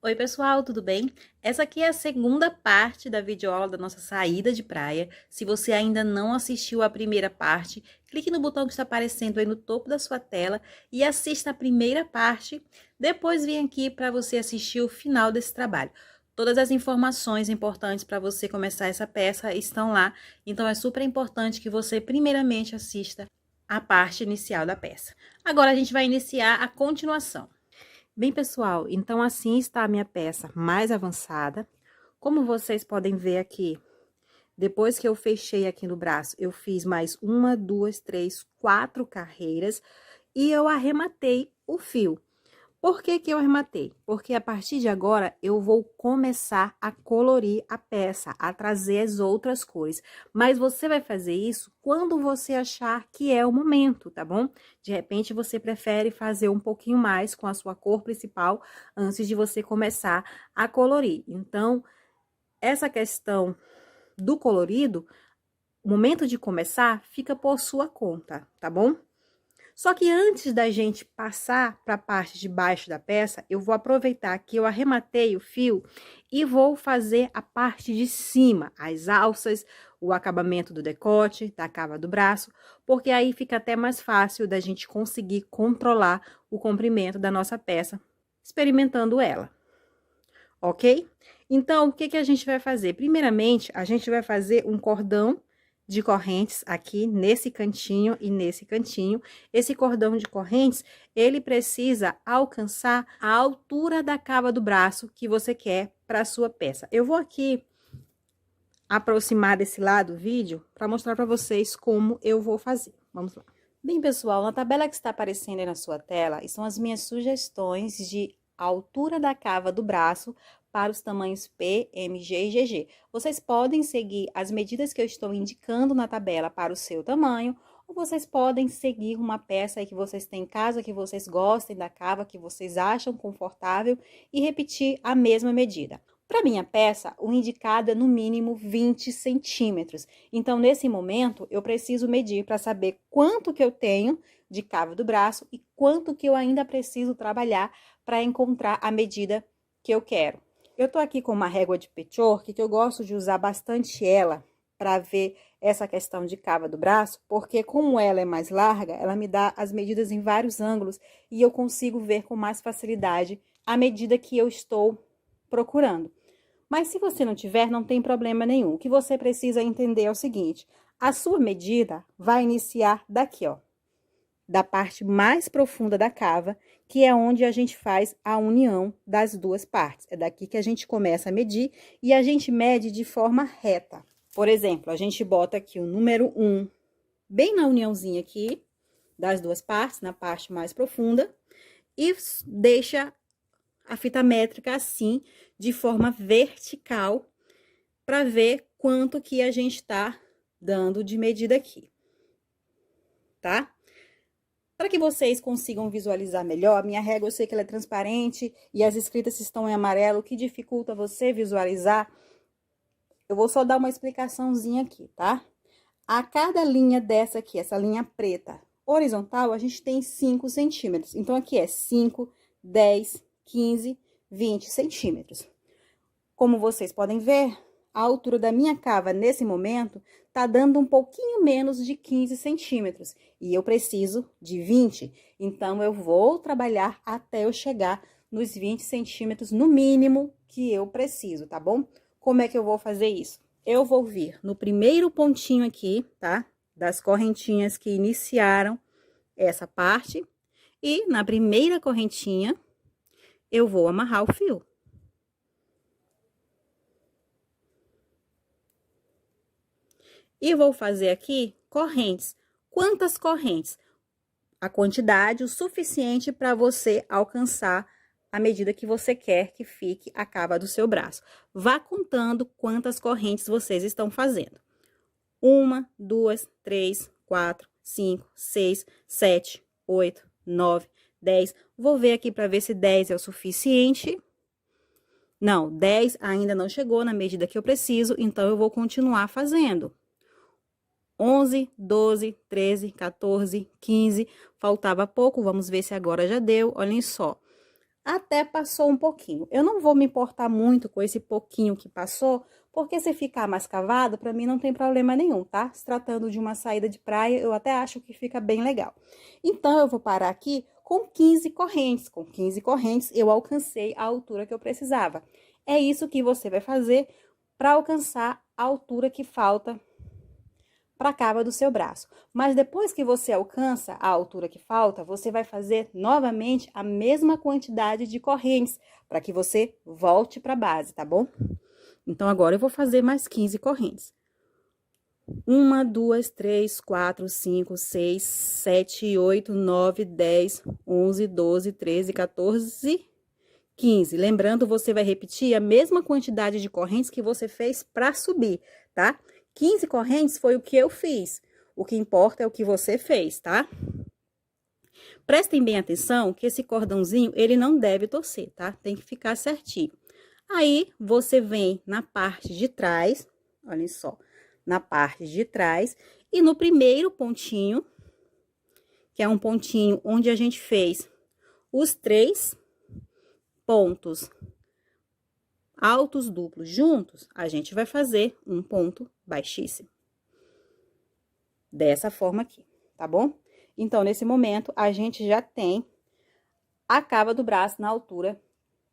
Oi pessoal, tudo bem? Essa aqui é a segunda parte da videoaula da nossa saída de praia. Se você ainda não assistiu a primeira parte, clique no botão que está aparecendo aí no topo da sua tela e assista a primeira parte. Depois vem aqui para você assistir o final desse trabalho. Todas as informações importantes para você começar essa peça estão lá, então é super importante que você primeiramente assista a parte inicial da peça. Agora a gente vai iniciar a continuação. Bem, pessoal, então assim está a minha peça mais avançada. Como vocês podem ver aqui, depois que eu fechei aqui no braço, eu fiz mais uma, duas, três, quatro carreiras e eu arrematei o fio. Por que que eu arrematei? Porque a partir de agora eu vou começar a colorir a peça, a trazer as outras cores. Mas você vai fazer isso quando você achar que é o momento, tá bom? De repente você prefere fazer um pouquinho mais com a sua cor principal antes de você começar a colorir. Então, essa questão do colorido, o momento de começar fica por sua conta, tá bom? Só que antes da gente passar para a parte de baixo da peça, eu vou aproveitar que eu arrematei o fio e vou fazer a parte de cima, as alças, o acabamento do decote, da cava do braço, porque aí fica até mais fácil da gente conseguir controlar o comprimento da nossa peça, experimentando ela, ok? Então, o que que a gente vai fazer? Primeiramente, a gente vai fazer um cordão de correntes aqui nesse cantinho e nesse cantinho. Esse cordão de correntes, ele precisa alcançar a altura da cava do braço que você quer para a sua peça. Eu vou aqui aproximar desse lado do vídeo para mostrar para vocês como eu vou fazer. Vamos lá. Bem, pessoal, na tabela que está aparecendo aí na sua tela, estão as minhas sugestões de altura da cava do braço para os tamanhos P, MG e GG. Vocês podem seguir as medidas que eu estou indicando na tabela para o seu tamanho, ou vocês podem seguir uma peça aí que vocês têm em casa, que vocês gostem da cava, que vocês acham confortável e repetir a mesma medida. Para minha peça, o indicado é no mínimo 20 centímetros. Então, nesse momento, eu preciso medir para saber quanto que eu tenho de cava do braço e quanto que eu ainda preciso trabalhar para encontrar a medida que eu quero. Eu tô aqui com uma régua de patchwork, que eu gosto de usar bastante ela para ver essa questão de cava do braço, porque como ela é mais larga, ela me dá as medidas em vários ângulos e eu consigo ver com mais facilidade a medida que eu estou procurando. Mas se você não tiver, não tem problema nenhum. O que você precisa entender é o seguinte: a sua medida vai iniciar daqui, ó, da parte mais profunda da cava, que é onde a gente faz a união das duas partes. É daqui que a gente começa a medir e a gente mede de forma reta. Por exemplo, a gente bota aqui o número 1 bem na uniãozinha aqui das duas partes, na parte mais profunda, e deixa a fita métrica assim, de forma vertical, para ver quanto que a gente tá dando de medida aqui, tá? Para que vocês consigam visualizar melhor, a minha régua eu sei que ela é transparente e as escritas estão em amarelo, o que dificulta você visualizar. Eu vou só dar uma explicaçãozinha aqui, tá? A cada linha dessa aqui, essa linha preta horizontal, a gente tem 5 centímetros. Então, aqui é 5, 10, 15, 20 centímetros. Como vocês podem ver, a altura da minha cava nesse momento tá dando um pouquinho menos de 15 centímetros. E eu preciso de 20, então eu vou trabalhar até eu chegar nos 20 centímetros no mínimo que eu preciso, tá bom? Como é que eu vou fazer isso? Eu vou vir no primeiro pontinho aqui, tá? Das correntinhas que iniciaram essa parte. E na primeira correntinha, eu vou amarrar o fio. E vou fazer aqui correntes. Quantas correntes? A quantidade o suficiente para você alcançar a medida que você quer que fique a cava do seu braço. Vá contando quantas correntes vocês estão fazendo. 1, 2, 3, 4, 5, 6, 7, 8, 9, 10. Vou ver aqui para ver se 10 é o suficiente. Não, 10 ainda não chegou na medida que eu preciso, então eu vou continuar fazendo. 11, 12, 13, 14, 15, faltava pouco, vamos ver se agora já deu, olhem só. até passou um pouquinho. Eu não vou me importar muito com esse pouquinho que passou, porque se ficar mais cavado, para mim não tem problema nenhum, tá? Se tratando de uma saída de praia, eu até acho que fica bem legal. Então, eu vou parar aqui com 15 correntes. Com 15 correntes, eu alcancei a altura que eu precisava. É isso que você vai fazer para alcançar a altura que falta para a cava do seu braço. Mas depois que você alcança a altura que falta, você vai fazer novamente a mesma quantidade de correntes, para que você volte para a base, tá bom? Então, agora eu vou fazer mais 15 correntes. 1, 2, 3, 4, 5, 6, 7, 8, 9, 10, 11, 12, 13, 14, 15. Lembrando, você vai repetir a mesma quantidade de correntes que você fez para subir, tá? 15 correntes foi o que eu fiz. O que importa é o que você fez, tá? Prestem bem atenção que esse cordãozinho, ele não deve torcer, tá? Tem que ficar certinho. Aí, você vem na parte de trás, olhem só, na parte de trás, e no primeiro pontinho, que é um pontinho onde a gente fez os 3 pontos altos duplos juntos, a gente vai fazer um ponto baixíssimo. Dessa forma aqui, tá bom? Então, nesse momento, a gente já tem a cava do braço na altura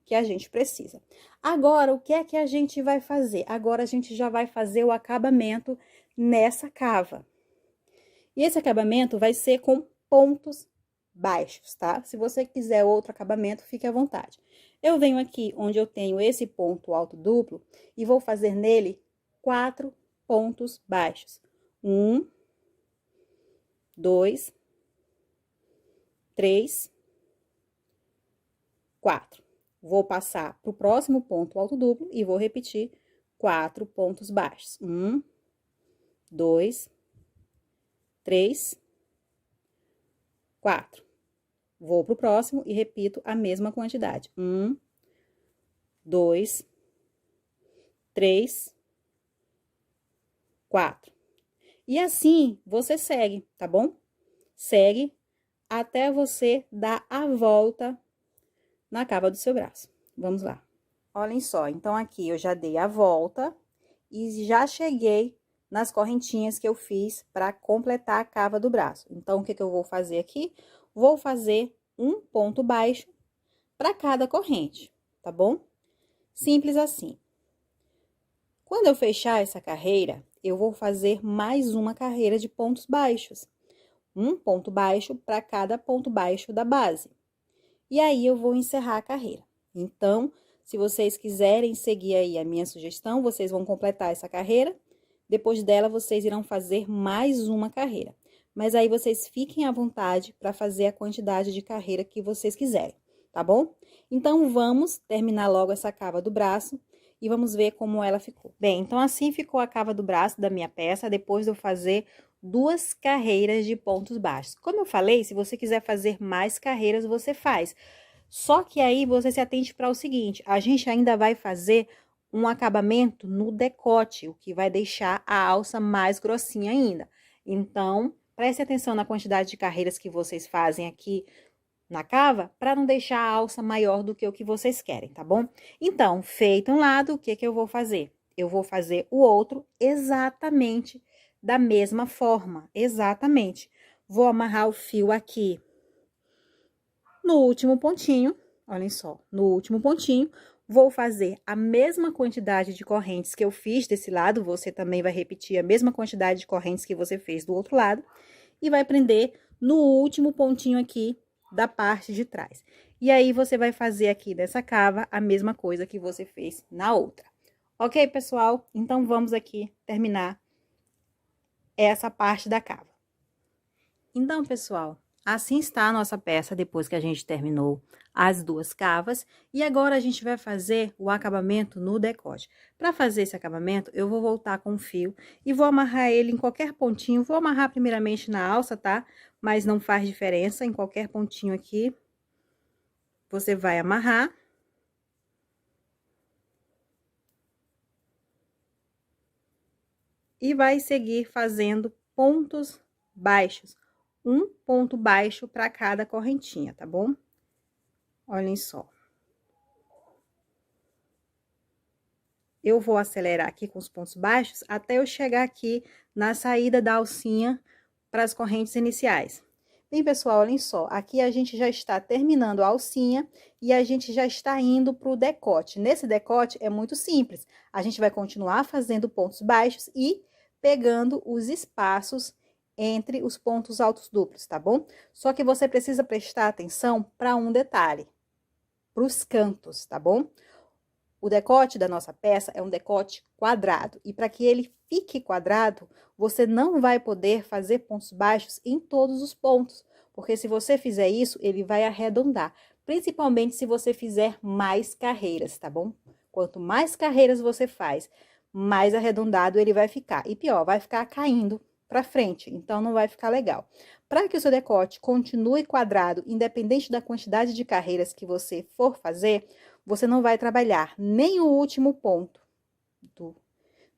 que a gente precisa. Agora, o que é que a gente vai fazer? Agora, a gente já vai fazer o acabamento nessa cava. E esse acabamento vai ser com pontos baixos, tá? Se você quiser outro acabamento, fique à vontade. Eu venho aqui onde eu tenho esse ponto alto duplo e vou fazer nele 4 pontos baixos. 1, 2, 3, 4. Vou passar para o próximo ponto alto duplo e vou repetir 4 pontos baixos. 1, 2, 3, 4. Vou pro próximo e repito a mesma quantidade. 1, 2, 3, 4. E assim você segue, tá bom? Segue até você dar a volta na cava do seu braço. Vamos lá. Olhem só, então aqui eu já dei a volta e já cheguei nas correntinhas que eu fiz para completar a cava do braço. Então, o que eu vou fazer aqui? Vou fazer um ponto baixo para cada corrente, tá bom? Simples assim. Quando eu fechar essa carreira, eu vou fazer mais uma carreira de pontos baixos. Um ponto baixo para cada ponto baixo da base. E aí, eu vou encerrar a carreira. Então, se vocês quiserem seguir aí a minha sugestão, vocês vão completar essa carreira. Depois dela, vocês irão fazer mais uma carreira. Mas aí, vocês fiquem à vontade para fazer a quantidade de carreira que vocês quiserem, tá bom? Então, vamos terminar logo essa cava do braço e vamos ver como ela ficou. Bem, então, assim ficou a cava do braço da minha peça, depois de eu fazer 2 carreiras de pontos baixos. Como eu falei, se você quiser fazer mais carreiras, você faz. Só que aí, você se atente para o seguinte, a gente ainda vai fazer um acabamento no decote, o que vai deixar a alça mais grossinha ainda. Então, preste atenção na quantidade de carreiras que vocês fazem aqui na cava, para não deixar a alça maior do que o que vocês querem, tá bom? Então, feito um lado, o que eu vou fazer? Eu vou fazer o outro exatamente da mesma forma, exatamente. Vou amarrar o fio aqui no último pontinho, olhem só, no último pontinho, vou fazer a mesma quantidade de correntes que eu fiz desse lado, você também vai repetir a mesma quantidade de correntes que você fez do outro lado, e vai prender no último pontinho aqui da parte de trás. E aí, você vai fazer aqui dessa cava a mesma coisa que você fez na outra. Ok, pessoal? Então, vamos aqui terminar essa parte da cava. Então, pessoal, assim está a nossa peça depois que a gente terminou as 2 cavas. E agora, a gente vai fazer o acabamento no decote. Para fazer esse acabamento, eu vou voltar com o fio e vou amarrar ele em qualquer pontinho. Vou amarrar primeiramente na alça, tá? Mas não faz diferença, em qualquer pontinho aqui, você vai amarrar. E vai seguir fazendo pontos baixos. Um ponto baixo para cada correntinha, tá bom? Olhem só. eu vou acelerar aqui com os pontos baixos até eu chegar aqui na saída da alcinha para as correntes iniciais. Bem, pessoal, olhem só, aqui a gente já está terminando a alcinha e a gente já está indo para o decote. Nesse decote é muito simples, a gente vai continuar fazendo pontos baixos e pegando os espaços entre os pontos altos duplos, tá bom? Só que você precisa prestar atenção para um detalhe, para os cantos, tá bom? O decote da nossa peça é um decote quadrado, e para que ele fique quadrado, você não vai poder fazer pontos baixos em todos os pontos, porque se você fizer isso, ele vai arredondar, principalmente se você fizer mais carreiras, tá bom? Quanto mais carreiras você faz, mais arredondado ele vai ficar, e pior, vai ficar caindo para frente, então não vai ficar legal. Para que o seu decote continue quadrado, independente da quantidade de carreiras que você for fazer, você não vai trabalhar nem o último ponto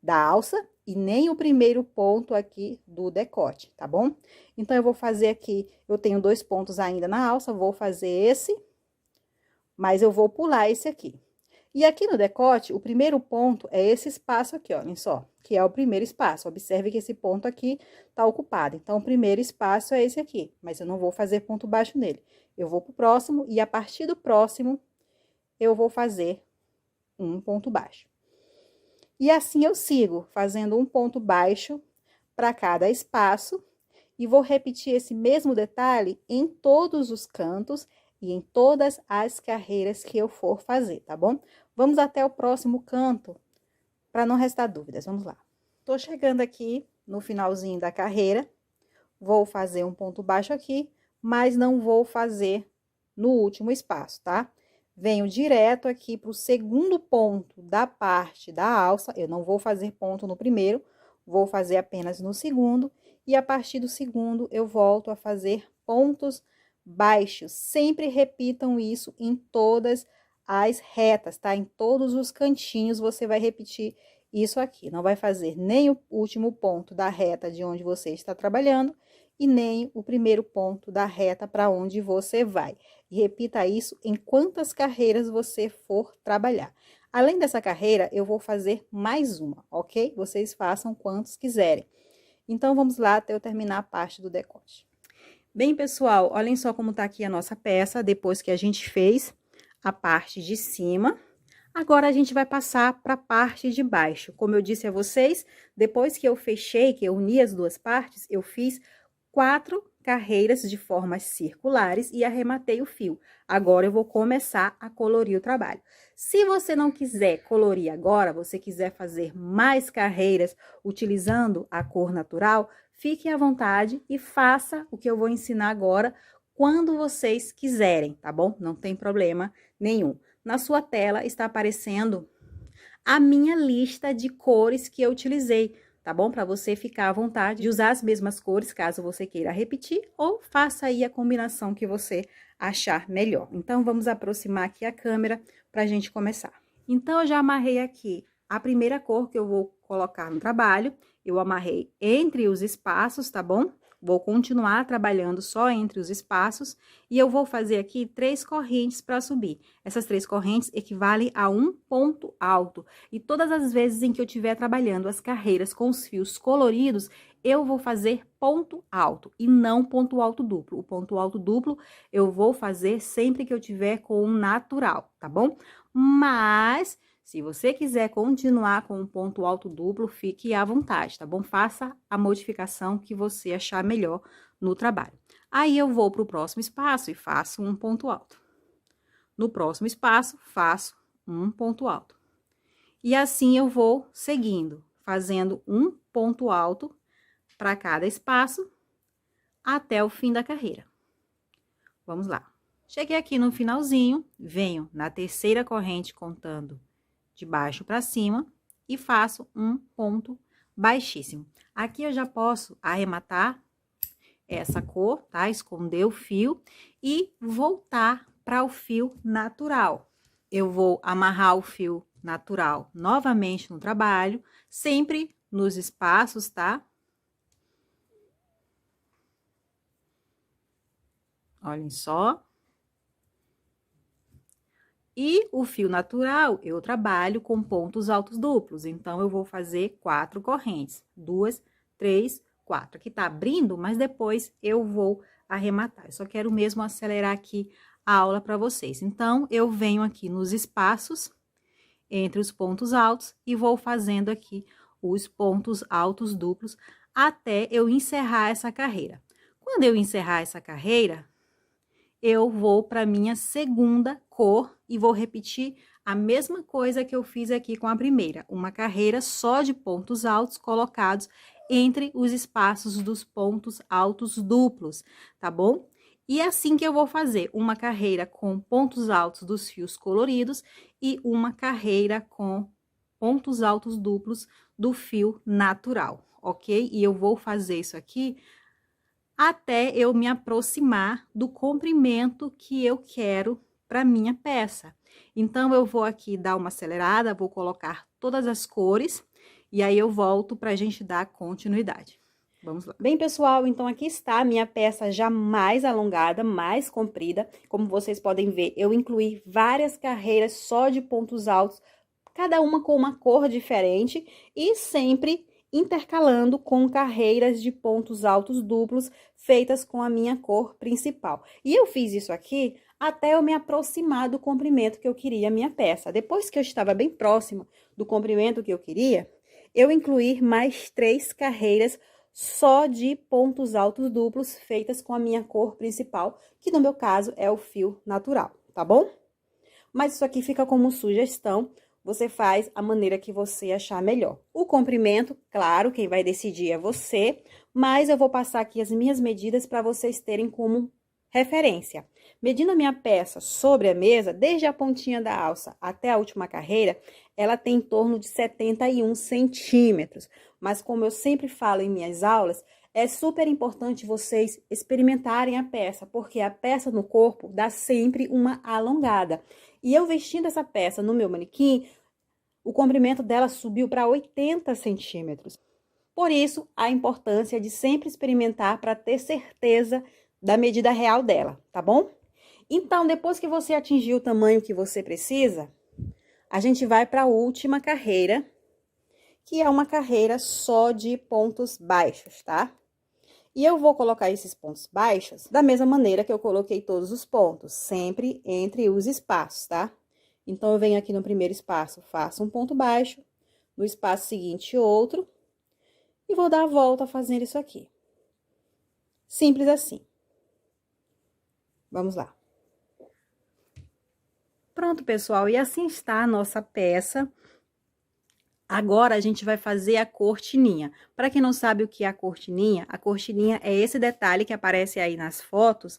da alça e nem o primeiro ponto aqui do decote, tá bom? Então, eu vou fazer aqui, eu tenho 2 pontos ainda na alça, vou fazer esse, mas eu vou pular esse aqui. E aqui no decote, o primeiro ponto é esse espaço aqui, olhem só, que é o primeiro espaço. Observe que esse ponto aqui tá ocupado. Então, o primeiro espaço é esse aqui, mas eu não vou fazer ponto baixo nele. Eu vou pro próximo e a partir do próximo eu vou fazer um ponto baixo. E assim eu sigo fazendo um ponto baixo para cada espaço e vou repetir esse mesmo detalhe em todos os cantos e em todas as carreiras que eu for fazer, tá bom? Vamos até o próximo canto para não restar dúvidas. Vamos lá. Tô chegando aqui no finalzinho da carreira, vou fazer um ponto baixo aqui, mas não vou fazer no último espaço, tá? Venho direto aqui para o segundo ponto da parte da alça, eu não vou fazer ponto no primeiro, vou fazer apenas no segundo, e a partir do segundo eu volto a fazer pontos baixos. Sempre repitam isso em todas as retas, tá? Em todos os cantinhos você vai repetir isso aqui. Não vai fazer nem o último ponto da reta de onde você está trabalhando, e nem o primeiro ponto da reta para onde você vai. E repita isso em quantas carreiras você for trabalhar. Além dessa carreira, eu vou fazer mais uma, ok? Vocês façam quantos quiserem. Então, vamos lá até eu terminar a parte do decote. Bem, pessoal, olhem só como tá aqui a nossa peça, depois que a gente fez a parte de cima. Agora, a gente vai passar para a parte de baixo. Como eu disse a vocês, depois que eu fechei, que eu uni as duas partes, eu fiz 4 carreiras de formas circulares e arrematei o fio. Agora, eu vou começar a colorir o trabalho. Se você não quiser colorir agora, você quiser fazer mais carreiras utilizando a cor natural, fique à vontade e faça o que eu vou ensinar agora quando vocês quiserem, tá bom? Não tem problema nenhum. Na sua tela está aparecendo a minha lista de cores que eu utilizei, tá bom? Para você ficar à vontade de usar as mesmas cores, caso você queira repetir, ou faça aí a combinação que você achar melhor. Então, vamos aproximar aqui a câmera para a gente começar. Então, eu já amarrei aqui a primeira cor que eu vou colocar no trabalho, eu amarrei entre os espaços, tá bom? Vou continuar trabalhando só entre os espaços e eu vou fazer aqui 3 correntes para subir. Essas 3 correntes equivalem a um ponto alto. E todas as vezes em que eu estiver trabalhando as carreiras com os fios coloridos, eu vou fazer ponto alto e não ponto alto duplo. O ponto alto duplo eu vou fazer sempre que eu tiver com um natural, tá bom? Mas se você quiser continuar com um ponto alto duplo, fique à vontade, tá bom? Faça a modificação que você achar melhor no trabalho. Aí, eu vou para o próximo espaço e faço um ponto alto. No próximo espaço, faço um ponto alto. E assim, eu vou seguindo, fazendo um ponto alto para cada espaço até o fim da carreira. Vamos lá. Cheguei aqui no finalzinho, venho na terceira corrente contando de baixo para cima e faço um ponto baixíssimo. Aqui eu já posso arrematar essa cor, tá? Esconder o fio e voltar para o fio natural. Eu vou amarrar o fio natural novamente no trabalho, sempre nos espaços, tá? Olhem só. E o fio natural, eu trabalho com pontos altos duplos. Então, eu vou fazer 4 correntes. 2, 3, 4. Aqui tá abrindo, mas depois eu vou arrematar. Eu só quero mesmo acelerar aqui a aula para vocês. Então, eu venho aqui nos espaços entre os pontos altos e vou fazendo aqui os pontos altos duplos até eu encerrar essa carreira. Quando eu encerrar essa carreira, eu vou para minha segunda cor e vou repetir a mesma coisa que eu fiz aqui com a primeira, uma carreira só de pontos altos colocados entre os espaços dos pontos altos duplos, tá bom? E é assim que eu vou fazer uma carreira com pontos altos dos fios coloridos e uma carreira com pontos altos duplos do fio natural, ok? E eu vou fazer isso aqui até eu me aproximar do comprimento que eu quero para minha peça. Então, eu vou aqui dar uma acelerada, vou colocar todas as cores e aí eu volto para a gente dar continuidade. Vamos lá. Bem, pessoal, então aqui está a minha peça já mais alongada, mais comprida. Como vocês podem ver, eu incluí várias carreiras só de pontos altos, cada uma com uma cor diferente e sempre intercalando com carreiras de pontos altos duplos feitas com a minha cor principal. E eu fiz isso aqui até eu me aproximar do comprimento que eu queria a minha peça. Depois que eu estava bem próximo do comprimento que eu queria, eu incluí mais 3 carreiras só de pontos altos duplos feitas com a minha cor principal, que no meu caso é o fio natural, tá bom? Mas isso aqui fica como sugestão, você faz a maneira que você achar melhor. O comprimento, claro, quem vai decidir é você, mas eu vou passar aqui as minhas medidas para vocês terem como referência. Medindo a minha peça sobre a mesa, desde a pontinha da alça até a última carreira, ela tem em torno de 71 centímetros. Mas como eu sempre falo em minhas aulas, é super importante vocês experimentarem a peça, porque a peça no corpo dá sempre uma alongada. E eu vestindo essa peça no meu manequim, o comprimento dela subiu para 80 centímetros. Por isso, a importância de sempre experimentar para ter certeza da medida real dela, tá bom? Então, depois que você atingir o tamanho que você precisa, a gente vai para a última carreira, que é uma carreira só de pontos baixos, tá? E eu vou colocar esses pontos baixos da mesma maneira que eu coloquei todos os pontos, sempre entre os espaços, tá? Então, eu venho aqui no primeiro espaço, faço um ponto baixo, no espaço seguinte, outro, e vou dar a volta fazendo isso aqui. Simples assim. Vamos lá. Pronto, pessoal, e assim está a nossa peça. Agora, a gente vai fazer a cortininha. Para quem não sabe o que é a cortininha é esse detalhe que aparece aí nas fotos,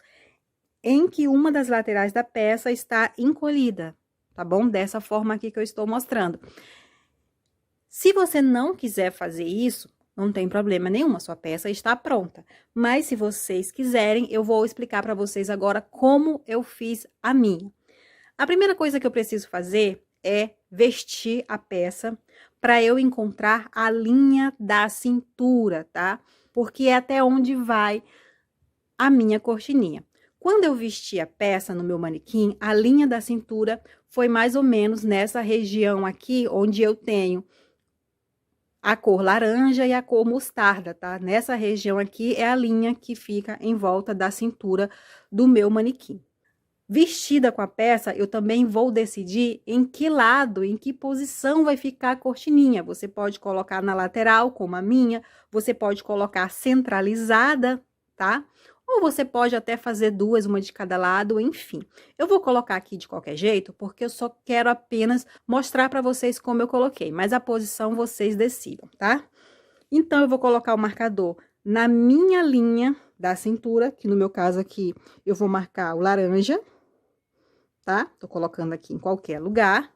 em que uma das laterais da peça está encolhida, tá bom? Dessa forma aqui que eu estou mostrando. Se você não quiser fazer isso, não tem problema nenhum, a sua peça está pronta. Mas se vocês quiserem, eu vou explicar para vocês agora como eu fiz a minha. A primeira coisa que eu preciso fazer é vestir a peça para eu encontrar a linha da cintura, tá? Porque é até onde vai a minha cortininha. Quando eu vesti a peça no meu manequim, a linha da cintura foi mais ou menos nessa região aqui, onde eu tenho a cor laranja e a cor mostarda, tá? Nessa região aqui é a linha que fica em volta da cintura do meu manequim. Vestida com a peça, eu também vou decidir em que lado, em que posição vai ficar a cortininha. Você pode colocar na lateral, como a minha, você pode colocar centralizada, tá? Ou você pode até fazer duas, uma de cada lado, enfim. Eu vou colocar aqui de qualquer jeito, porque eu só quero apenas mostrar para vocês como eu coloquei, mas a posição vocês decidam, tá? Então, eu vou colocar o marcador na minha linha da cintura, que no meu caso aqui, eu vou marcar o laranja, tá? Tô colocando aqui em qualquer lugar.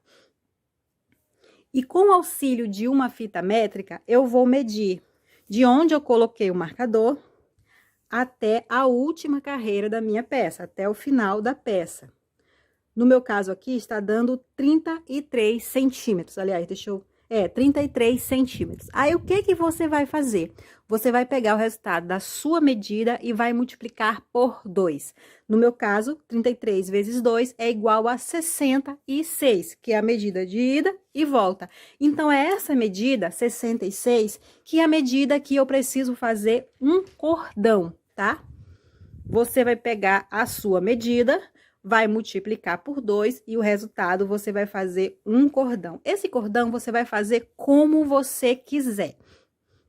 E com o auxílio de uma fita métrica, eu vou medir de onde eu coloquei o marcador até a última carreira da minha peça, até o final da peça. No meu caso aqui, está dando 33 centímetros. Aliás, deixa eu 33 centímetros. Aí, o que que você vai fazer? Você vai pegar o resultado da sua medida e vai multiplicar por 2. No meu caso, 33 vezes 2 é igual a 66, que é a medida de ida e volta. Então, é essa medida, 66, que é a medida que eu preciso fazer um cordão, tá? Você vai pegar a sua medida, vai multiplicar por 2 e o resultado você vai fazer um cordão. Esse cordão você vai fazer como você quiser.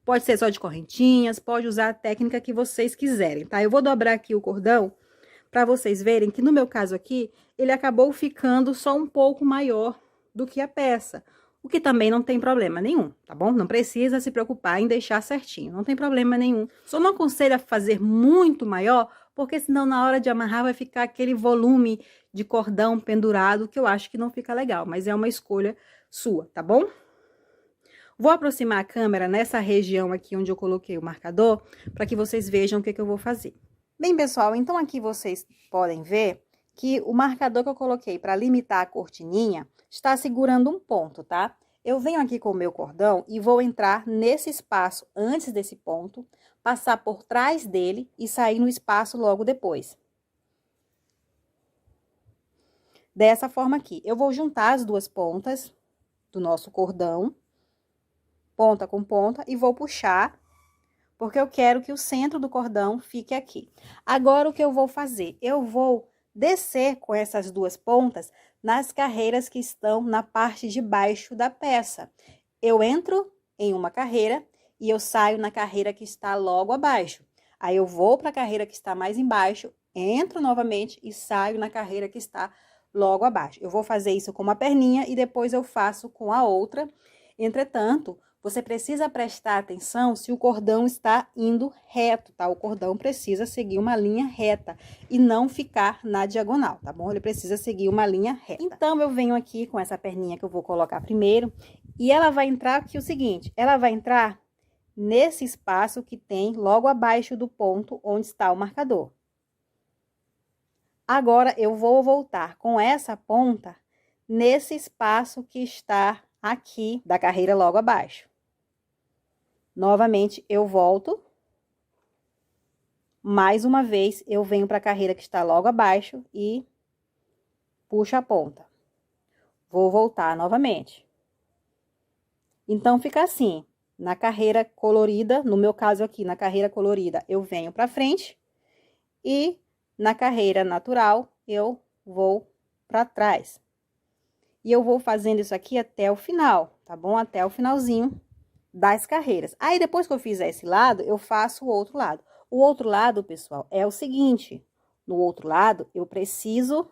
Pode ser só de correntinhas, pode usar a técnica que vocês quiserem, tá? Eu vou dobrar aqui o cordão para vocês verem que no meu caso aqui, ele acabou ficando só um pouco maior do que a peça. O que também não tem problema nenhum, tá bom? Não precisa se preocupar em deixar certinho, não tem problema nenhum. Só não aconselho a fazer muito maior, porque senão na hora de amarrar vai ficar aquele volume de cordão pendurado, que eu acho que não fica legal, mas é uma escolha sua, tá bom? Vou aproximar a câmera nessa região aqui onde eu coloquei o marcador, para que vocês vejam o que eu vou fazer. Bem, pessoal, então aqui vocês podem ver que o marcador que eu coloquei para limitar a cortininha está segurando um ponto, tá? Eu venho aqui com o meu cordão e vou entrar nesse espaço antes desse ponto, passar por trás dele e sair no espaço logo depois. Dessa forma aqui, eu vou juntar as duas pontas do nosso cordão, ponta com ponta, e vou puxar, porque eu quero que o centro do cordão fique aqui. Agora, o que eu vou fazer? Eu vou descer com essas duas pontas nas carreiras que estão na parte de baixo da peça. Eu entro em uma carreira e eu saio na carreira que está logo abaixo. Aí, eu vou para a carreira que está mais embaixo, entro novamente e saio na carreira que está logo abaixo. Eu vou fazer isso com uma perninha e depois eu faço com a outra. Entretanto, você precisa prestar atenção se o cordão está indo reto, tá? O cordão precisa seguir uma linha reta e não ficar na diagonal, tá bom? Ele precisa seguir uma linha reta. Então, eu venho aqui com essa perninha que eu vou colocar primeiro e ela vai entrar aqui o seguinte, ela vai entrar nesse espaço que tem logo abaixo do ponto onde está o marcador. Agora, eu vou voltar com essa ponta nesse espaço que está aqui da carreira logo abaixo. Novamente, eu volto. Mais uma vez, eu venho para a carreira que está logo abaixo e puxo a ponta. Vou voltar novamente. Então, fica assim. Na carreira colorida, no meu caso aqui, na carreira colorida, eu venho para frente. E na carreira natural, eu vou para trás. E eu vou fazendo isso aqui até o final, tá bom? Até o finalzinho das carreiras. Aí, depois que eu fizer esse lado, eu faço o outro lado. O outro lado, pessoal, é o seguinte. No outro lado, eu preciso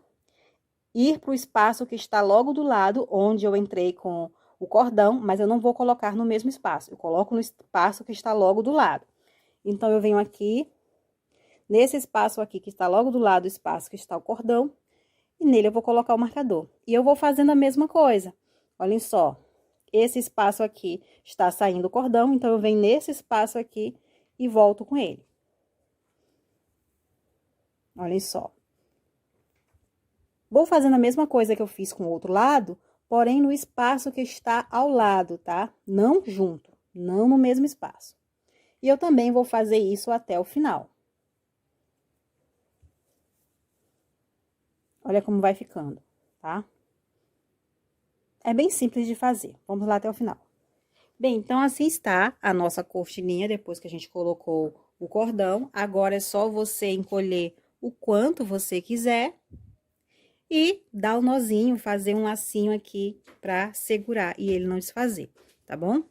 ir para o espaço que está logo do lado, onde eu entrei com o cordão, mas eu não vou colocar no mesmo espaço. Eu coloco no espaço que está logo do lado. Então, eu venho aqui, nesse espaço aqui, que está logo do lado do espaço que está o cordão, e nele eu vou colocar o marcador. E eu vou fazendo a mesma coisa. Olhem só. Esse espaço aqui está saindo o cordão, então eu venho nesse espaço aqui e volto com ele. Olhem só. Vou fazendo a mesma coisa que eu fiz com o outro lado, porém no espaço que está ao lado, tá? Não junto, não no mesmo espaço. E eu também vou fazer isso até o final. Olha como vai ficando, tá? É bem simples de fazer. Vamos lá até o final. Bem, então assim está a nossa cortininha depois que a gente colocou o cordão. Agora é só você encolher o quanto você quiser e dar o nozinho, fazer um lacinho aqui pra segurar e ele não desfazer, tá bom?